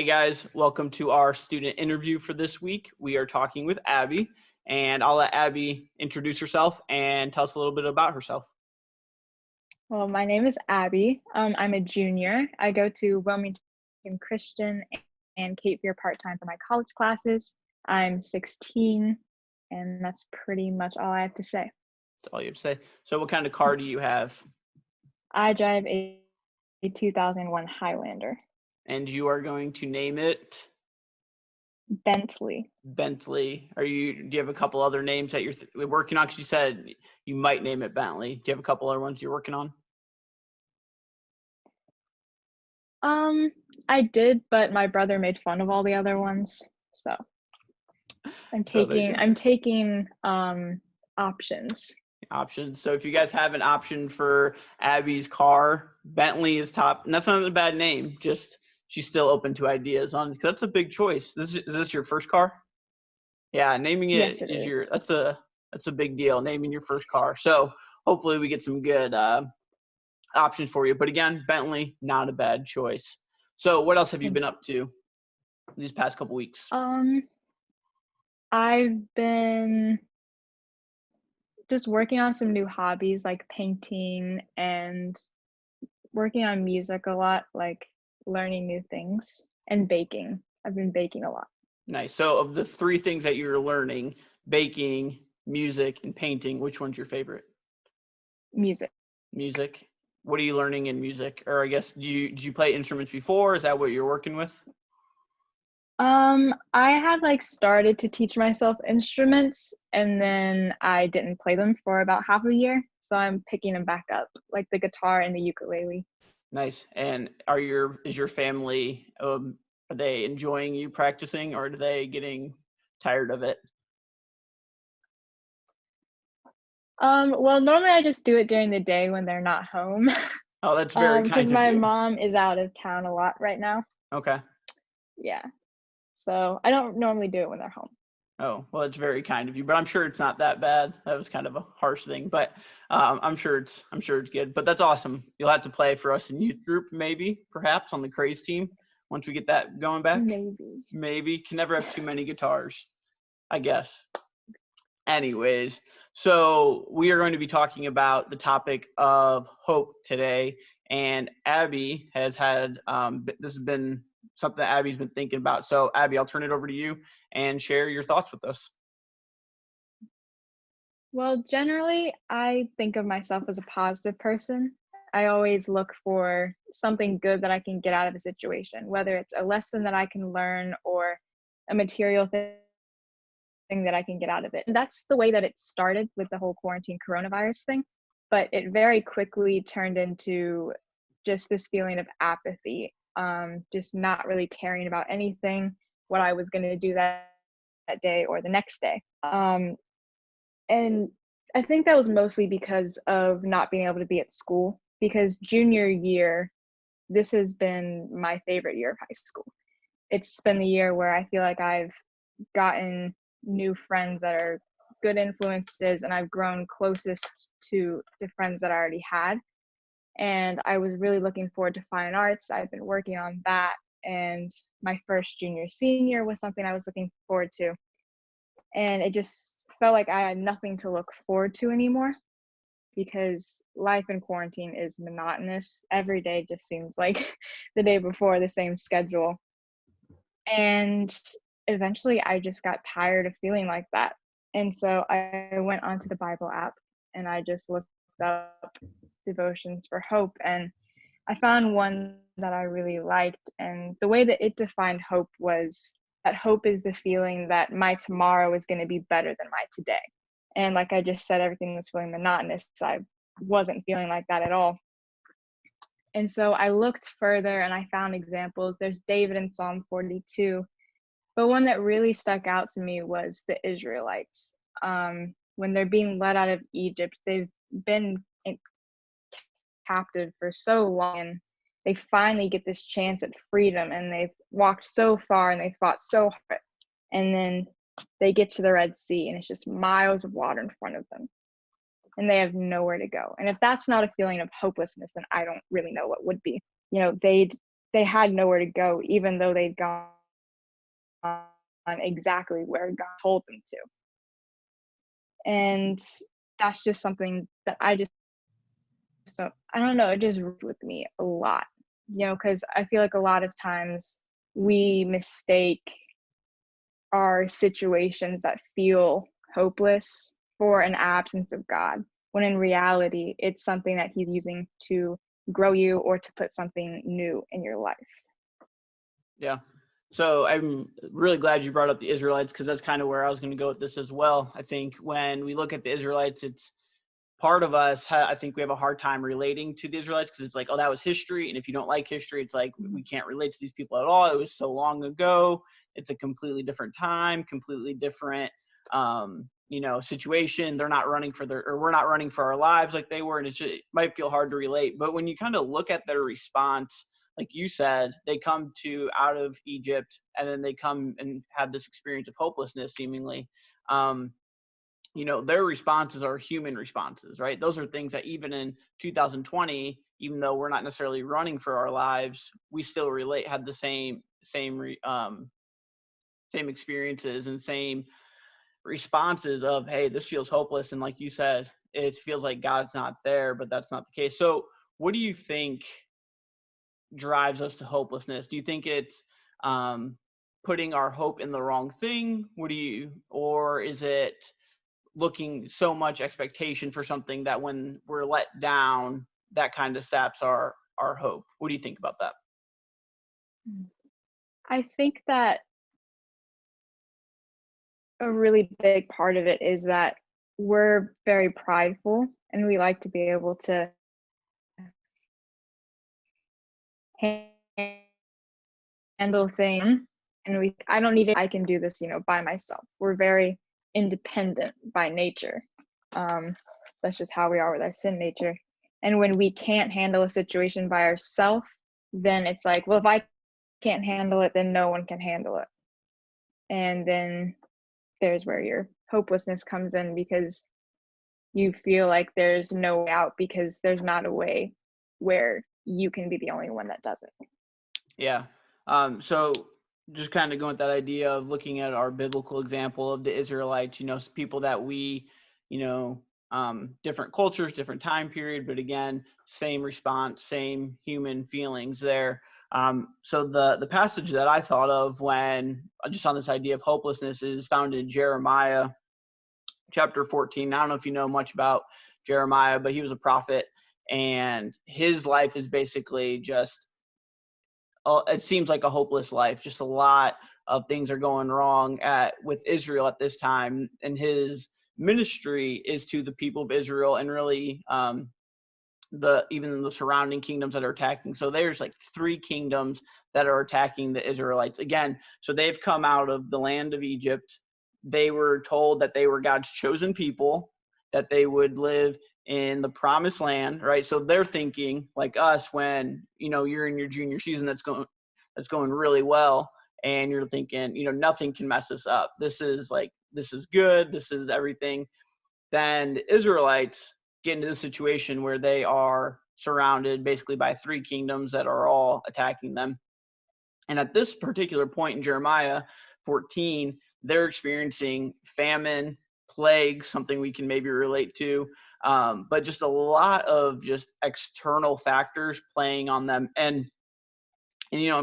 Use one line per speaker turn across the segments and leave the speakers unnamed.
guys, welcome to our student interview for this week. We are talking with Abby, and I'll let Abby introduce herself and tell us a little bit about herself.
Well, my name is Abby. I'm a junior. I go to Wilmington Christian and Cape Fear part-time for my college classes. I'm 16, and that's pretty much all I have to say.
That's all you have to say. So what kind of car do you have?
I drive a 2001 Highlander.
And you are going to name it
Bentley.
Bentley. Do you have a couple other names that you're working on? Because you said you might name it Bentley. Do you have a couple other ones you're working on?
I did, but my brother made fun of all the other ones, so I'm taking options.
Options. So if you guys have an option for Abby's car, Bentley is top. And that's not a bad name. Just she's still open to ideas on. Cause that's a big choice. Is this your first car? Yeah, naming it
Yes, it
is
is.
that's a big deal. Naming your first car. So hopefully we get some good options for you. But again, Bentley, not a bad choice. So what else have you been up to these past couple weeks?
I've been just working on some new hobbies like painting and working on music a lot, like learning new things and baking. I've been baking a lot.
Nice. So of the three things that you're learning, baking, music, and painting, which one's your favorite?
Music.
Music. What are you learning in music? Or I guess did you play instruments before? Is that what you're working with?
I had started to teach myself instruments and then I didn't play them for about half a year. So I'm picking them back up, like the guitar and the ukulele.
Nice. And is your family are they enjoying you practicing or are they getting tired of it?
Well, normally I just do it during the day when they're not home.
Oh, that's very
Because
kind of
my
you.
mom is out of town a lot right now.
Okay.
Yeah. So I don't normally do it when they're home.
Oh, well, it's very kind of you, but I'm sure it's not that bad. That was kind of a harsh thing, but I'm sure it's good. But that's awesome. You'll have to play for us in youth group, maybe, perhaps on the Craze team once we get that going back. Maybe can never have too many guitars, I guess. Anyways, so we are going to be talking about the topic of hope today, and Abby has had this has been something that Abby's been thinking about. So Abby, I'll turn it over to you and share your thoughts with us.
Well, generally, I think of myself as a positive person. I always look for something good that I can get out of a situation, whether it's a lesson that I can learn or a material thing that I can get out of it. And that's the way that it started with the whole quarantine coronavirus thing. But it very quickly turned into just this feeling of apathy, just not really caring about anything, what I was going to do that day or the next day. And I think that was mostly because of not being able to be at school, because junior year, this has been my favorite year of high school. It's been the year where I feel like I've gotten new friends that are good influences and I've grown closest to the friends that I already had. And I was really looking forward to fine arts. I've been working on that. And my first junior senior was something I was looking forward to. And it just felt like I had nothing to look forward to anymore because life in quarantine is monotonous. Every day just seems like the day before, the same schedule. And eventually I just got tired of feeling like that. And so I went onto the Bible app and I just looked up devotions for hope. And I found one that I really liked. And the way that it defined hope was that hope is the feeling that my tomorrow is going to be better than my today. And like I just said, everything was feeling monotonous. I wasn't feeling like that at all. And so I looked further and I found examples. There's David in Psalm 42. But one that really stuck out to me was the Israelites. When they're being led out of Egypt, they've been captive for so long. And they finally get this chance at freedom and they've walked so far and they fought so hard. And then they get to the Red Sea and it's just miles of water in front of them. And they have nowhere to go. And if that's not a feeling of hopelessness, then I don't really know what would be. You know, they'd they had nowhere to go, even though they'd gone exactly where God told them to. And that's just something that I don't know, it just worked with me a lot, because I feel like a lot of times we mistake our situations that feel hopeless for an absence of God, when in reality, it's something that He's using to grow you or to put something new in your life.
Yeah. So I'm really glad you brought up the Israelites, because that's kind of where I was going to go with this as well. I think when we look at the Israelites, it's part of us, I think we have a hard time relating to the Israelites, because it's like, oh, that was history. And if you don't like history, it's like, we can't relate to these people at all. It was so long ago. It's a completely different time, completely different, situation. They're not running for we're not running for our lives like they were. And it might feel hard to relate. But when you kind of look at their response, like you said, they come out of Egypt, and then they come and have this experience of hopelessness, seemingly. Their responses are human responses, right? Those are things that even in 2020, even though we're not necessarily running for our lives, we still had the same experiences and same responses of, hey, this feels hopeless. And like you said, it feels like God's not there, but that's not the case. So what do you think drives us to hopelessness? Do you think it's putting our hope in the wrong thing? Or is it looking so much expectation for something that when we're let down, that kind of saps our hope? What do you think about that?
I think that a really big part of it is that we're very prideful and we like to be able to handle things, and I don't need it, I can do this, by myself. We're very independent by nature. That's just how we are with our sin nature. And when we can't handle a situation by ourselves, then it's like, well, if I can't handle it, then no one can handle it. And then there's where your hopelessness comes in, because you feel like there's no way out, because there's not a way where you can be the only one that does it.
Yeah. So just kind of going with that idea of looking at our biblical example of the Israelites, people that we, different cultures, different time period, but again, same response, same human feelings there. So the passage that I thought of when just on this idea of hopelessness is found in Jeremiah chapter 14. I don't know if you know much about Jeremiah, but he was a prophet, and his life is basically just, it seems like a hopeless life. Just a lot of things are going wrong with Israel at this time, and his ministry is to the people of Israel, and really even the surrounding kingdoms that are attacking. So there's like 3 kingdoms that are attacking the Israelites again. So they've come out of the land of Egypt. They were told that they were God's chosen people, that they would live in the promised land, right? So they're thinking like us, when you're in your junior season that's going really well, and you're thinking, nothing can mess us up. This is good. This is everything. Then the Israelites get into the situation where they are surrounded basically by 3 kingdoms that are all attacking them. And at this particular point in Jeremiah 14, they're experiencing famine, plagues, something we can maybe relate to, but just a lot of just external factors playing on them. And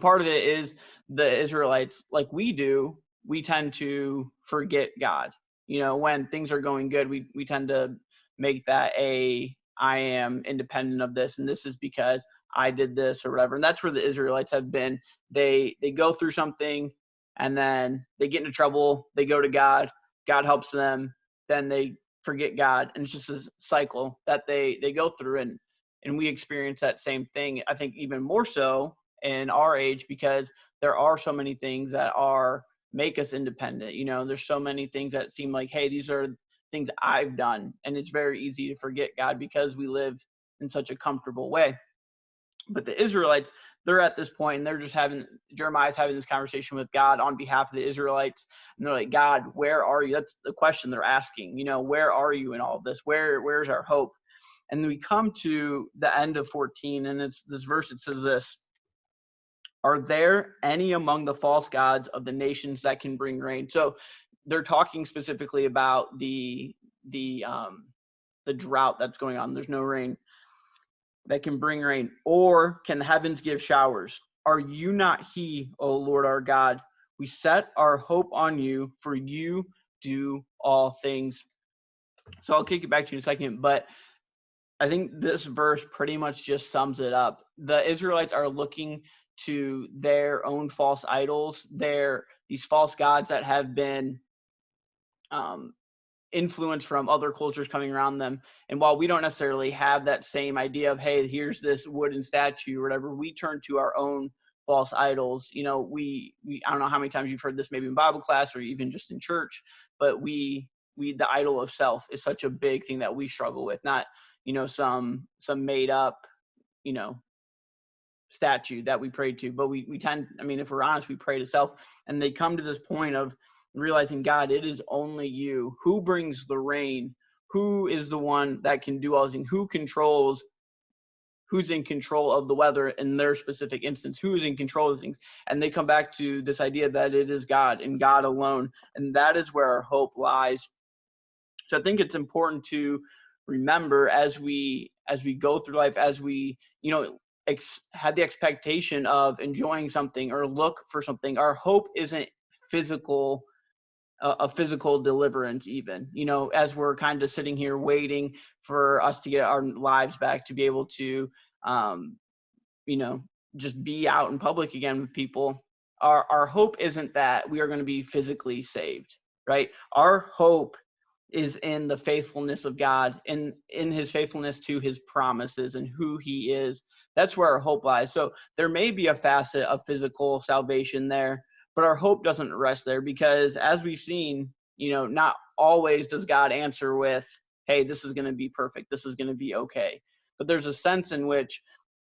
part of it is the Israelites, like we do, we tend to forget God. When things are going good, we tend to make that I am independent of this, and this is because I did this or whatever. And that's where the Israelites have been. They go through something, and then they get into trouble. They go to God. God helps them. Then they forget God, and it's just a cycle that they go through. And we experience that same thing, I think, even more so in our age, because there are so many things that make us independent. There's so many things that seem like, hey, these are things I've done, and it's very easy to forget God because we live in such a comfortable way. But the Israelites, they're at this point, and they're just Jeremiah's having this conversation with God on behalf of the Israelites, and they're like, God, where are you? That's the question they're asking. Where are you in all of this? Where's our hope? And we come to the end of 14, and it's this verse. It says this: are there any among the false gods of the nations that can bring rain? So they're talking specifically about the drought that's going on. There's no rain that can bring rain, or can the heavens give showers? Are you not he, O Lord our God? We set our hope on you, for you do all things. So I'll kick it back to you in a second, but I think this verse pretty much just sums it up. The Israelites are looking to their own false idols, these false gods that have been influence from other cultures coming around them. And while we don't necessarily have that same idea of, hey, here's this wooden statue or whatever, we turn to our own false idols. We I don't know how many times you've heard this, maybe in Bible class or even just in church, but the idol of self is such a big thing that we struggle with. Not some made up statue that we pray to, but we tend, if we're honest, we pray to self. And they come to this point of realizing, God, it is only you who brings the rain, who is the one that can do all things, who's in control of the weather in their specific instance, who's in control of things. And they come back to this idea that it is God and God alone, and that is where our hope lies. So I think it's important to remember as we go through life, as we had the expectation of enjoying something or look for something, our hope isn't a physical deliverance. Even as we're kind of sitting here waiting for us to get our lives back, to be able to just be out in public again with people, our hope isn't that we are going to be physically saved, right? Our hope is in the faithfulness of God, and in his faithfulness to his promises and who he is. That's where our hope lies. So there may be a facet of physical salvation there, but our hope doesn't rest there, because as we've seen, not always does God answer with, hey, this is going to be perfect, this is going to be okay. But there's a sense in which,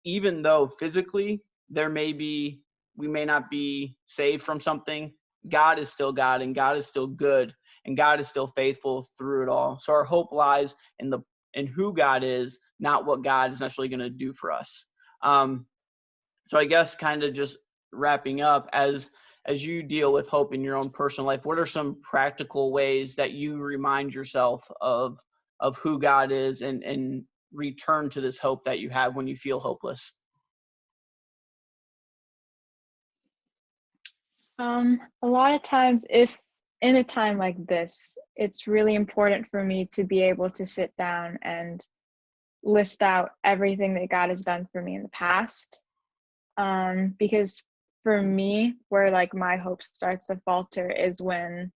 even though physically we may not be saved from something, God is still God, and God is still good, and God is still faithful through it all. So our hope lies in who God is, not what God is necessarily going to do for us. So I guess kind of just wrapping up, as you deal with hope in your own personal life, what are some practical ways that you remind yourself of who God is, and return to this hope that you have when you feel hopeless?
A lot of times, if in a time like this, it's really important for me to be able to sit down and list out everything that God has done for me in the past. Because for me, where like my hope starts to falter is when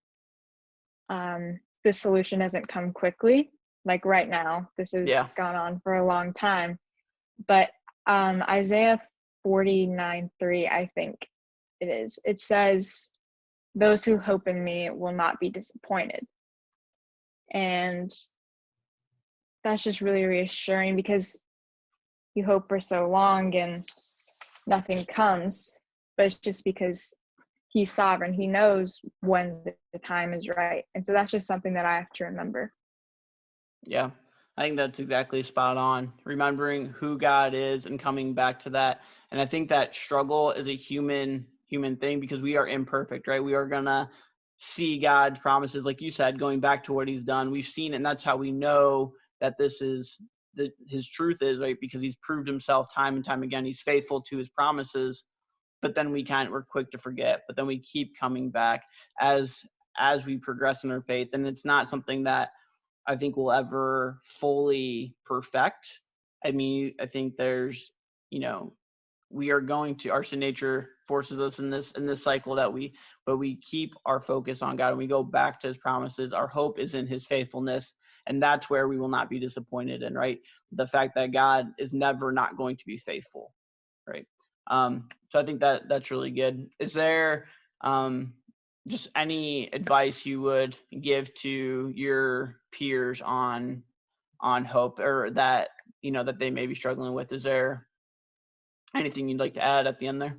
the solution doesn't come quickly. Like right now, this has gone on for a long time. But Isaiah 49:3, I think it is. It says, "Those who hope in me will not be disappointed." And that's just really reassuring, because you hope for so long and nothing comes, but it's just because he's sovereign. He knows when the time is right. And so that's just something that I have to remember.
Yeah, I think that's exactly spot on. Remembering who God is and coming back to that. And I think that struggle is a human thing, because we are imperfect, right? We are gonna see God's promises, like you said, going back to what he's done. We've seen it, and that's how we know that this is his truth is, right? Because he's proved himself time and time again. He's faithful to his promises. But then we're quick to forget, but then we keep coming back as we progress in our faith. And it's not something that I think we'll ever fully perfect. I think there's, we are going to, our sin nature forces us in this cycle but we keep our focus on God, and we go back to his promises. Our hope is in his faithfulness, and that's where we will not be disappointed in, right? The fact that God is never not going to be faithful, right? So I think that's really good. Is there just any advice you would give to your peers on hope, or that that they may be struggling with? Is there anything you'd like to add at the end there?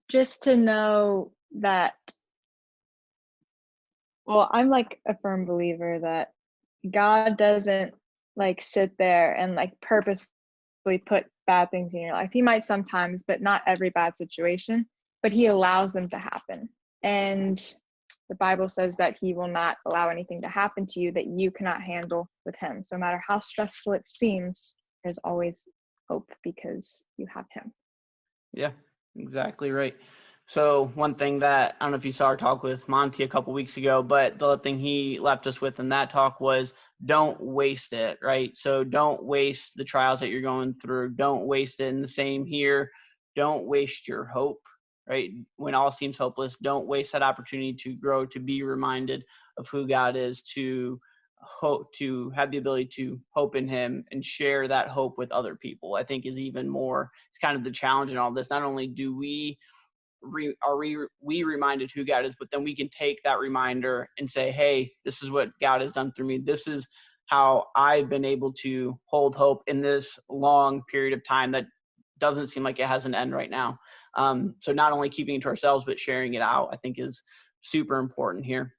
Just to know that, well, I'm like a firm believer that God doesn't like sit there and like purposefully put bad things in your life. He might sometimes, but not every bad situation, but he allows them to happen. And the Bible says that he will not allow anything to happen to you that you cannot handle with him. So no matter how stressful it seems, there's always hope because you have him.
Yeah, exactly right. So one thing that, I don't know if you saw our talk with Monty a couple weeks ago, but the thing he left us with in that talk was don't waste it, right? So don't waste the trials that you're going through. Don't waste it. And the same here. Don't waste your hope, right? When all seems hopeless, don't waste that opportunity to grow, to be reminded of who God is, to hope, to have the ability to hope in him and share that hope with other people. I think is even more, it's kind of the challenge in all this. Not only do we we reminded who God is, but then we can take that reminder and say, hey, this is what God has done through me. This is how I've been able to hold hope in this long period of time that doesn't seem like it has an end right now. So not only keeping it to ourselves, but sharing it out, I think is super important here.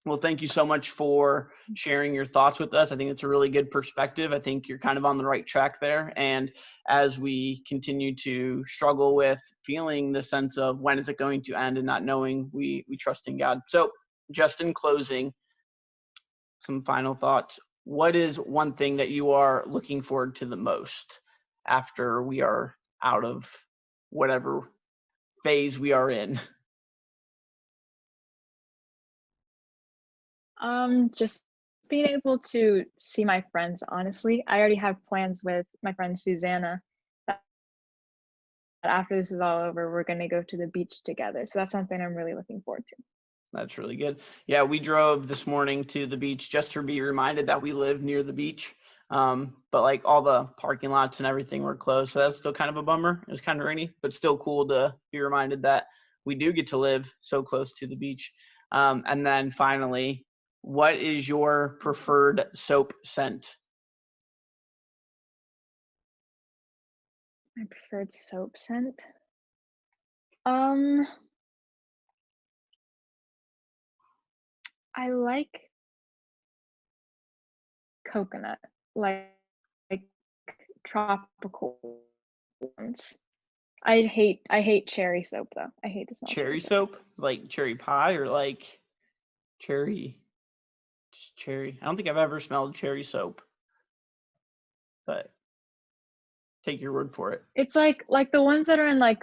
Well, thank you so much for sharing your thoughts with us. I think it's a really good perspective. I think you're kind of on the right track there. And as we continue to struggle with feeling the sense of when is it going to end and not knowing, we trust in God. So just in closing, some final thoughts. What is one thing that you are looking forward to the most after we are out of whatever phase we are in?
Just being able to see my friends, honestly. I already have plans with my friend Susanna that after this is all over, we're gonna go to the beach together. So that's something I'm really looking forward to.
That's really good. Yeah, we drove this morning to the beach just to be reminded that we live near the beach. But like all the parking lots and everything were closed. So that's still kind of a bummer. It was kind of rainy, but still cool to be reminded that we do get to live so close to the beach. And then finally, what is your preferred soap scent?
My preferred soap scent. Um, I like coconut, like tropical ones. I hate cherry soap though. I hate the smell of cherry
Cherry
soap.
soap? Like cherry pie or like cherry? Just cherry. I don't think I've ever smelled cherry soap, but take your word for it.
It's like the ones that are in like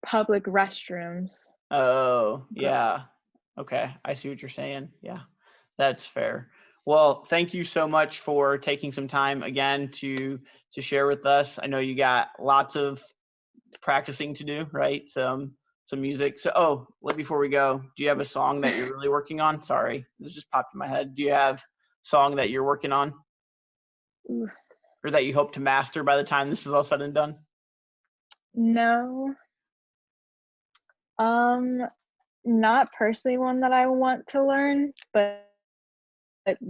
public restrooms.
Oh,
Gross.
yeah. Okay, I see what you're saying. Yeah, that's fair. Well, thank you so much for taking some time again to share with us. I know you got lots of practicing to do, right? Some music. So, oh, before we go, do you have a song that you're really working on? Sorry, this just popped in my head. Do you have a song that you're working on
Ooh,
or that you hope to master by the time this is all said and done?
no. Um, not personally one that I want to learn, but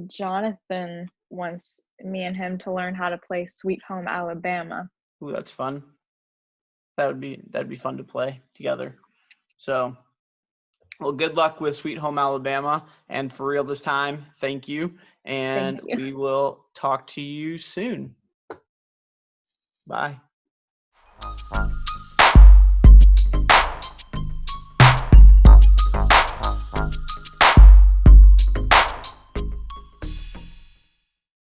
Jonathan wants me and him to learn how to play Sweet Home Alabama.
Ooh, that's fun. That'd be fun to play together. So, well, good luck with Sweet Home Alabama. And for real this time, thank you.
Thank
And
you.
we will talk to you soon. Bye.